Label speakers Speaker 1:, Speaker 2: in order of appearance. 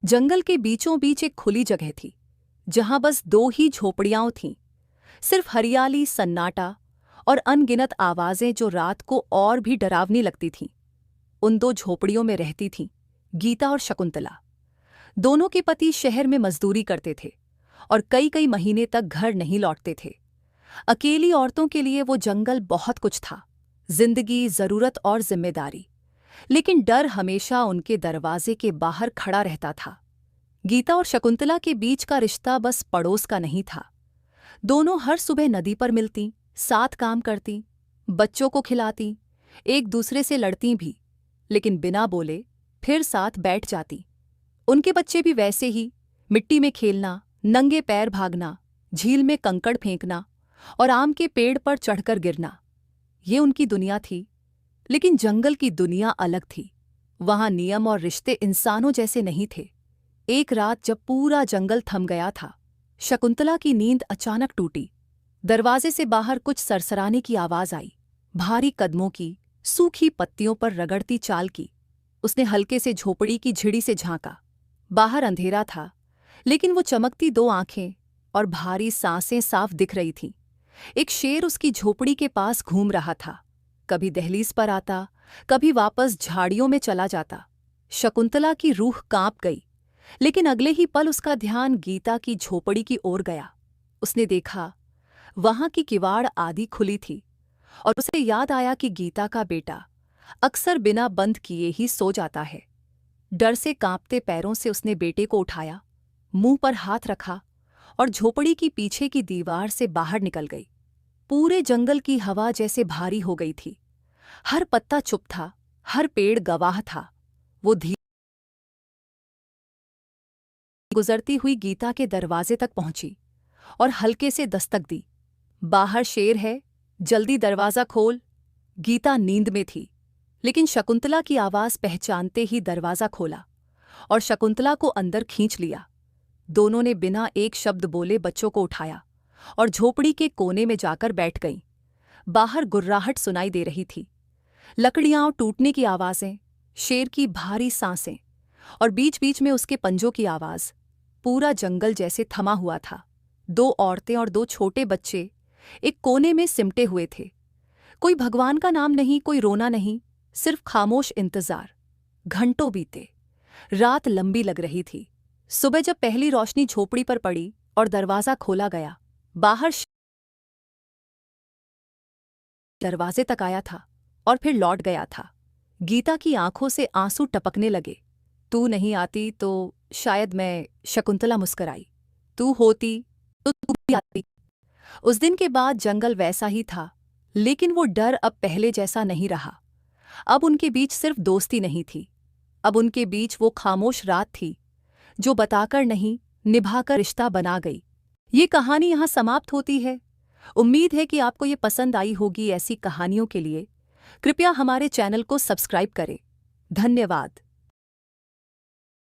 Speaker 1: जंगल के बीचों बीच एक खुली जगह थी, जहां बस दो ही झोपड़ियां थीं। सिर्फ हरियाली, सन्नाटा और अनगिनत आवाजें जो रात को और भी डरावनी लगती थीं। उन दो झोपड़ियों में रहती थीं गीता और शकुंतला। दोनों के पति शहर में मजदूरी करते थे और कई कई महीने तक घर नहीं लौटते थे। अकेली औरतों के लिए वो जंगल बहुत कुछ था, जिंदगी, जरूरत और जिम्मेदारी। लेकिन डर हमेशा उनके दरवाजे के बाहर खड़ा रहता था। गीता और शकुंतला के बीच का रिश्ता बस पड़ोस का नहीं था। दोनों हर सुबह नदी पर मिलती, साथ काम करती, बच्चों को खिलाती, एक दूसरे से लड़ती भी, लेकिन बिना बोले फिर साथ बैठ जाती। उनके बच्चे भी वैसे ही, मिट्टी में खेलना, नंगे पैर भागना, झील में कंकड़ फेंकना और आम के पेड़ पर चढ़कर गिरना, ये उनकी दुनिया थी। लेकिन जंगल की दुनिया अलग थी। वहां नियम और रिश्ते इंसानों जैसे नहीं थे। एक रात जब पूरा जंगल थम गया था, शकुंतला की नींद अचानक टूटी। दरवाजे से बाहर कुछ सरसराने की आवाज आई, भारी कदमों की, सूखी पत्तियों पर रगड़ती चाल की। उसने हल्के से झोपड़ी की झिड़ी से झांका। बाहर अंधेरा था, लेकिन वो चमकती दो आंखें और भारी सांसें साफ दिख रही थीं। एक शेर उसकी झोपड़ी के पास घूम रहा था, कभी दहलीज पर आता, कभी वापस झाड़ियों में चला जाता। शकुंतला की रूह कांप गई, लेकिन अगले ही पल उसका ध्यान गीता की झोपड़ी की ओर गया। उसने देखा, वहां की किवाड़ आधी खुली थी और उसे याद आया कि गीता का बेटा अक्सर बिना बंद किए ही सो जाता है। डर से कांपते पैरों से उसने बेटे को उठाया, मुंह पर हाथ रखा और झोपड़ी की पीछे की दीवार से बाहर निकल गई। पूरे जंगल की हवा जैसे भारी हो गई थी। हर पत्ता चुप था, हर पेड़ गवाह था। वो धीरे गुजरती हुई गीता के दरवाजे तक पहुंची और हल्के से दस्तक दी। बाहर शेर है, जल्दी दरवाजा खोल। गीता नींद में थी, लेकिन शकुंतला की आवाज पहचानते ही दरवाजा खोला और शकुंतला को अंदर खींच लिया। दोनों ने बिना एक शब्द बोले बच्चों को उठाया और झोपड़ी के कोने में जाकर बैठ गईं। बाहर गुर्राहट सुनाई दे रही थी, लकड़ियां टूटने की आवाजें, शेर की भारी सांसें और बीच बीच में उसके पंजों की आवाज। पूरा जंगल जैसे थमा हुआ था। दो औरतें और दो छोटे बच्चे एक कोने में सिमटे हुए थे। कोई भगवान का नाम नहीं, कोई रोना नहीं, सिर्फ खामोश इंतजार। घंटों बीते, रात लंबी लग रही थी। सुबह जब पहली रोशनी झोपड़ी पर पड़ी और दरवाजा खोला गया, बाहर दरवाजे तक आया था और फिर लौट गया था। गीता की आंखों से आंसू टपकने लगे। तू नहीं आती तो शायद मैं, शकुंतला मुस्कराई। तू होती तो तू भी आती। उस दिन के बाद जंगल वैसा ही था, लेकिन वो डर अब पहले जैसा नहीं रहा। अब उनके बीच सिर्फ दोस्ती नहीं थी, अब उनके बीच वो खामोश रात थी, जो बताकर नहीं, निभाकर रिश्ता बना गई। ये कहानी यहाँ समाप्त होती है। उम्मीद है कि आपको ये पसंद आई होगी। ऐसी कहानियों के लिए कृपया हमारे चैनल को सब्सक्राइब करें। धन्यवाद।